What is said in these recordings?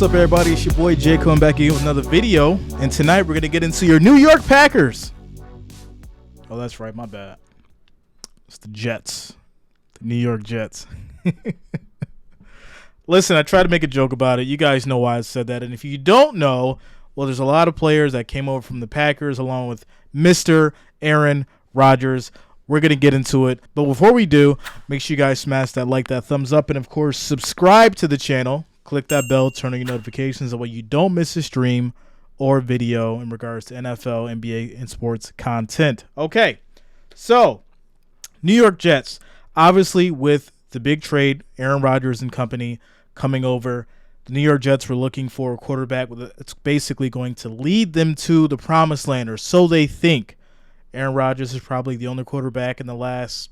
What's up, everybody? It's your boy Jay coming back again with another video, and tonight we're going to get into your New York Packers. Oh, that's right, my bad. It's the Jets. The New York Jets. Listen, I tried to make a joke about it. You guys know why I said that, and if you don't know, well, there's a lot of players that came over from the Packers along with Mr. Aaron Rodgers. We're going to get into it, but before we do, make sure you guys smash that like, that thumbs up, and of course, subscribe to the channel. Click that bell, turn on your notifications, that way you don't miss a stream or video in regards to NFL, NBA, and sports content. Okay, so New York Jets, obviously with the big trade, Aaron Rodgers and company coming over, the New York Jets were looking for a quarterback that's basically going to lead them to the promised land, or so they think. Aaron Rodgers is probably the only quarterback in the last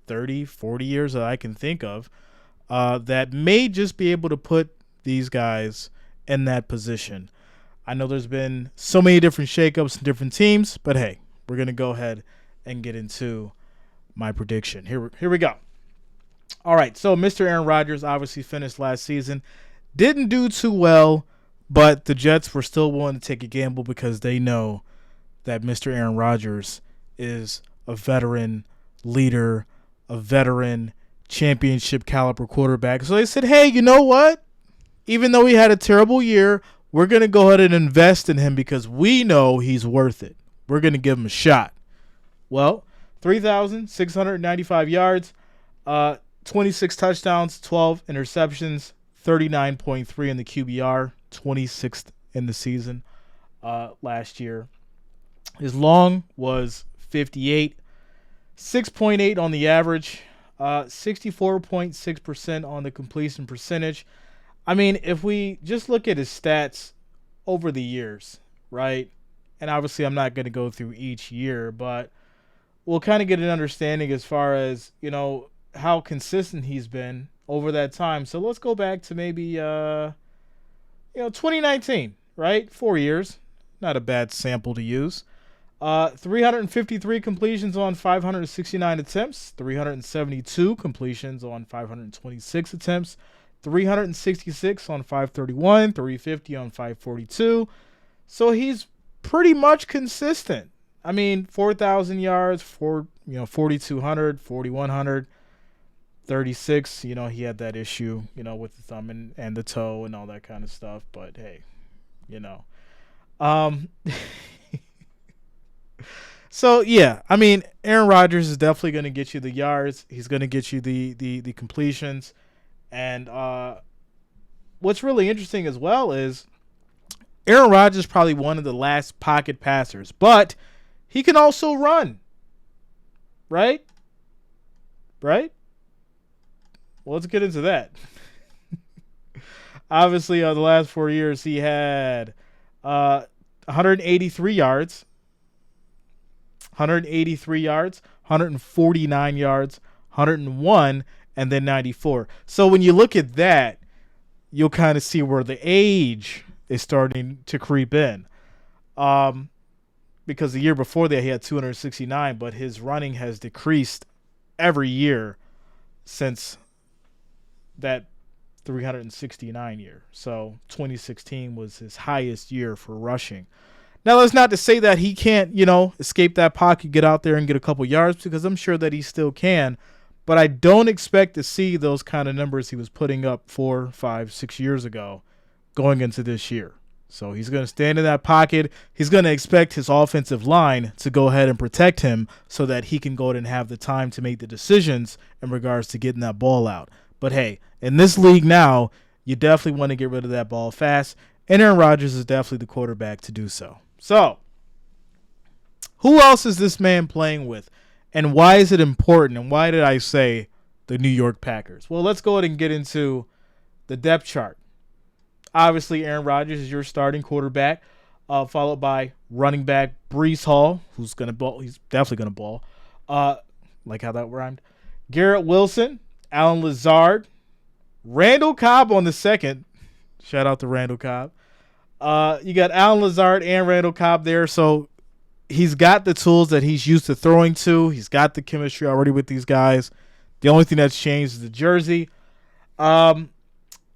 30, 40 years that I can think of that may just be able to put these guys in that position. I know there's been so many different shakeups in different teams, but hey, we're going to go ahead and get into my prediction. Here we go. All right, so Mr. Aaron Rodgers obviously finished last season. Didn't do too well, but the Jets were still willing to take a gamble because they know that Mr. Aaron Rodgers is a veteran leader, a veteran championship caliber quarterback. So they said, hey, you know what? Even though he had a terrible year, we're going to go ahead and invest in him because we know he's worth it. We're going to give him a shot. Well, 3,695 yards, 26 touchdowns, 12 interceptions, 39.3 in the QBR, 26th in the season last year. His long was 58, 6.8 on the average, 64.6% on the completion percentage. I mean, if we just look at his stats over the years, right? And obviously I'm not going to go through each year, but we'll kind of get an understanding as far as, you know, how consistent he's been over that time. So let's go back to maybe, 2019, right? 4 years. Not a bad sample to use. 353 completions on 569 attempts, 372 completions on 526 attempts, 366 on 531, 350 on 542. So he's pretty much consistent. I mean, 4,000 yards, 4,200, 4,100, 36. You know, he had that issue, with the thumb and the toe and all that kind of stuff. But hey, So, yeah, I mean, Aaron Rodgers is definitely going to get you the yards. He's going to get you the completions. And what's really interesting as well is Aaron Rodgers is probably one of the last pocket passers, but he can also run, right? Right? Well, let's get into that. Obviously, the last 4 years, he had 183 yards. 183 yards, 149 yards, 101, and then 94. So when you look at that, you'll kind of see where the age is starting to creep in. Because the year before that, he had 269, but his running has decreased every year since that 369 year. So 2016 was his highest year for rushing. Now, that's not to say that he can't, escape that pocket, get out there and get a couple yards, because I'm sure that he still can. But I don't expect to see those kind of numbers he was putting up 4, 5, 6 years ago going into this year. So he's going to stand in that pocket. He's going to expect his offensive line to go ahead and protect him so that he can go ahead and have the time to make the decisions in regards to getting that ball out. But hey, in this league now, you definitely want to get rid of that ball fast. And Aaron Rodgers is definitely the quarterback to do so. So, who else is this man playing with? And why is it important? And why did I say the New York Packers? Well, let's go ahead and get into the depth chart. Obviously, Aaron Rodgers is your starting quarterback, followed by running back Breece Hall, who's going to ball. He's definitely going to ball. Like how that rhymed. Garrett Wilson, Allen Lazard, Randall Cobb on the second. Shout out to Randall Cobb. You got Allen Lazard and Randall Cobb there, so he's got the tools that he's used to throwing to. He's got the chemistry already with these guys. The only thing that's changed is the jersey.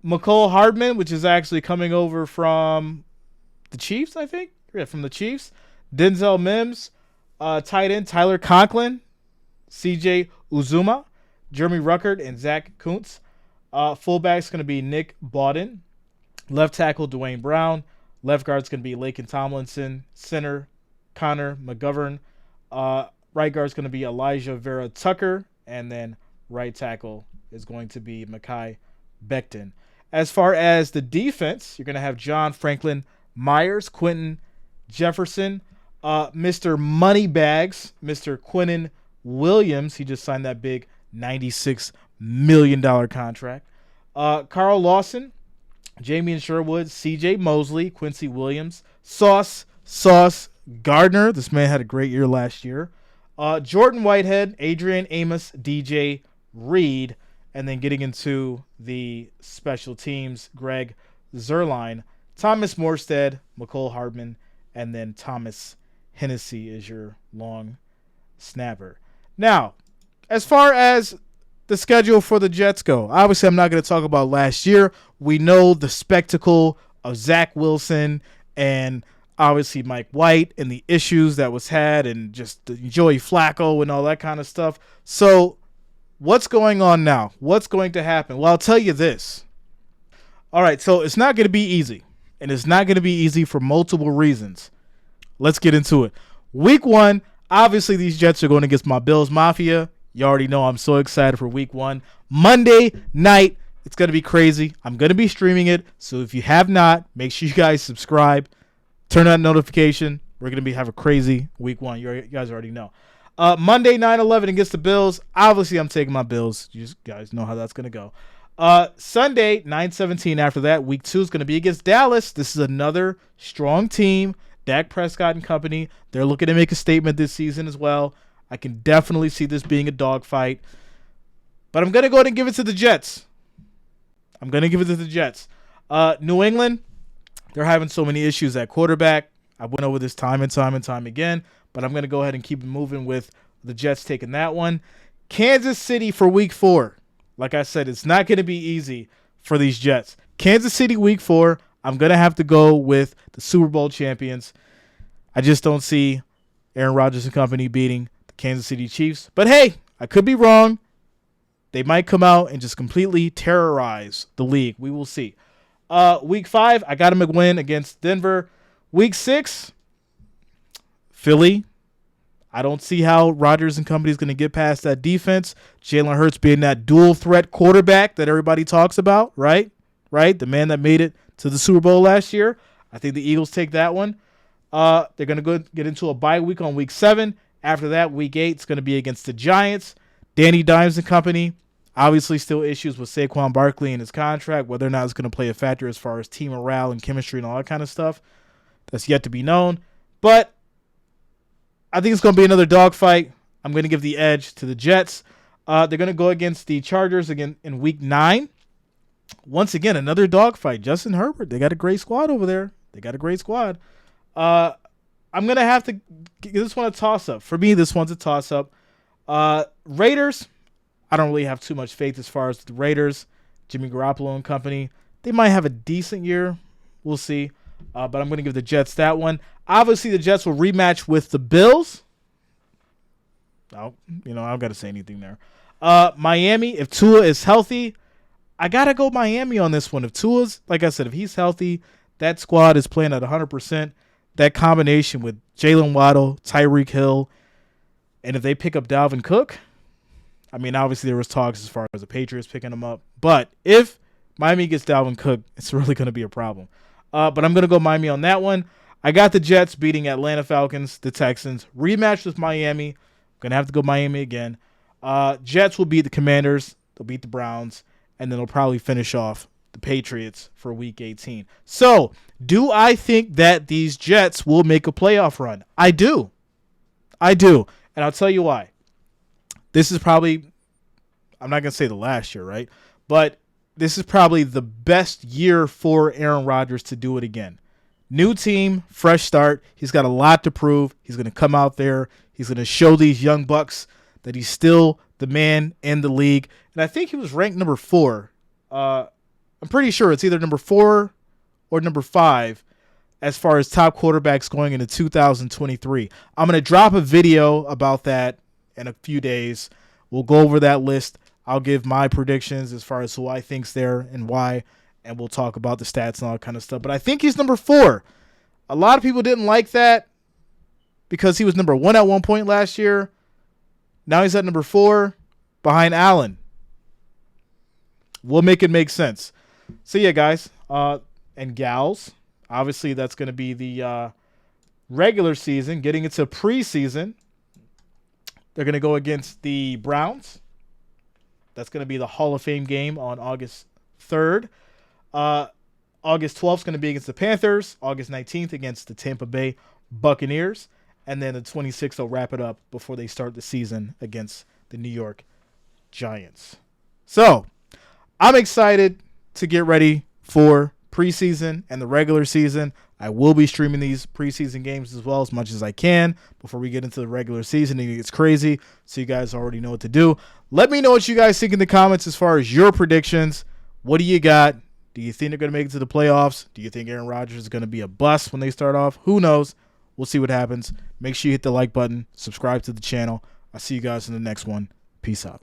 McCole Hardman, which is actually coming over from the Chiefs, I think. Yeah, from the Chiefs. Denzel Mims, tight end Tyler Conklin, CJ Uzuma, Jeremy Ruckert, and Zach Kuntz. Fullback's going to be Nick Bawden. Left tackle Dwayne Brown. Left guard's going to be Laken Tomlinson. Center Connor McGovern. Right guard's going to be Elijah Vera Tucker. And then right tackle is going to be Mekhi Becton. As far as the defense, you're going to have John Franklin Myers, Quentin Jefferson, Mr. Moneybags, Mr. Quinnen Williams. He just signed that big $96 million contract. Carl Lawson, Jamie Sherwood, C.J. Mosley, Quincy Williams, Sauce Gardner. This man had a great year last year. Jordan Whitehead, Adrian Amos, DJ Reed, and then getting into the special teams, Greg Zerline, Thomas Morstead, McCole Hardman, and then Thomas Hennessy is your long snapper. Now, as far as the schedule for the Jets go, obviously I'm not going to talk about last year. We know the spectacle of Zach Wilson and obviously Mike White and the issues that was had and just Joey Flacco and all that kind of stuff. So what's going on now? What's going to happen? Well, I'll tell you this. All right, so it's not going to be easy. And it's not going to be easy for multiple reasons. Let's get into it. Week 1, obviously these Jets are going against my Bills Mafia. You already know I'm so excited for week 1. Monday night, it's going to be crazy. I'm going to be streaming it. So if you have not, make sure you guys subscribe. Turn on notification. We're going to have a crazy week 1. You guys already know. Monday, 9/11 against the Bills. Obviously, I'm taking my Bills. You guys know how that's going to go. Sunday, 9/17 after that, week 2 is going to be against Dallas. This is another strong team. Dak Prescott and company. They're looking to make a statement this season as well. I can definitely see this being a dogfight. But I'm going to go ahead and give it to the Jets. New England, they're having so many issues at quarterback. I went over this time and time again. But I'm going to go ahead and keep it moving with the Jets taking that one. Kansas City for week 4. Like I said, it's not going to be easy for these Jets. Kansas City week 4, I'm going to have to go with the Super Bowl champions. I just don't see Aaron Rodgers and company beating the Kansas City Chiefs. But hey, I could be wrong. They might come out and just completely terrorize the league. We will see. Week 5, I got them a win against Denver. Week 6, Philly. I don't see how Rodgers and company is going to get past that defense. Jalen Hurts being that dual threat quarterback that everybody talks about, right? The man that made it to the Super Bowl last year. I think the Eagles take that one. They're going to go get into a bye week on week 7. After that, week 8 is going to be against the Giants. Danny Dimes and company. Obviously, still issues with Saquon Barkley and his contract, whether or not it's going to play a factor as far as team morale and chemistry and all that kind of stuff. That's yet to be known. But I think it's going to be another dogfight. I'm going to give the edge to the Jets. They're going to go against the Chargers again in week 9. Once again, another dogfight. Justin Herbert, they got a great squad over there. I'm going to have to give this one a toss-up. For me, this one's a toss-up. Raiders, I don't really have too much faith as far as the Raiders. Jimmy Garoppolo and company, they might have a decent year. We'll see. But I'm going to give the Jets that one. Obviously, the Jets will rematch with the Bills. I don't got to say anything there. Miami, if Tua is healthy, I got to go Miami on this one. If Tua's, like I said, if he's healthy, that squad is playing at 100%. That combination with Jalen Waddle, Tyreek Hill, and if they pick up Dalvin Cook, I mean, obviously there was talks as far as the Patriots picking him up. But if Miami gets Dalvin Cook, it's really going to be a problem. But I'm going to go Miami on that one. I got the Jets beating Atlanta Falcons, the Texans. Rematch with Miami. I'm going to have to go Miami again. Jets will beat the Commanders. They'll beat the Browns. And then they'll probably finish off the Patriots for Week 18. So, do I think that these Jets will make a playoff run? I do. And I'll tell you why. This is probably, I'm not going to say the last year, right? But this is probably the best year for Aaron Rodgers to do it again. New team, fresh start. He's got a lot to prove. He's going to come out there. He's going to show these young bucks that he's still the man in the league. And I think he was ranked number 4 I'm pretty sure it's either number 4 or number 5 as far as top quarterbacks going into 2023. I'm going to drop a video about that in a few days. We'll go over that list. I'll give my predictions as far as who I think's there and why, and we'll talk about the stats and all that kind of stuff. But I think he's number 4. A lot of people didn't like that because he was number 1 at one point last year. Now he's at number 4 behind Allen. We'll make it make sense. So, yeah, guys and gals, obviously that's going to be the regular season. Getting into preseason, they're going to go against the Browns. That's going to be the Hall of Fame game on August 3rd. August 12th is going to be against the Panthers. August 19th against the Tampa Bay Buccaneers. And then the 26th will wrap it up before they start the season against the New York Giants. So, I'm excited to get ready for preseason and the regular season. I will be streaming these preseason games as well as much as I can before we get into the regular season. It gets crazy, so you guys already know what to do. Let me know what you guys think in the comments as far as your predictions. What do you got? Do you think they're going to make it to the playoffs? Do you think Aaron Rodgers is going to be a bust when they start off? Who knows? We'll see what happens. Make sure you hit the like button. Subscribe to the channel. I'll see you guys in the next one. Peace out.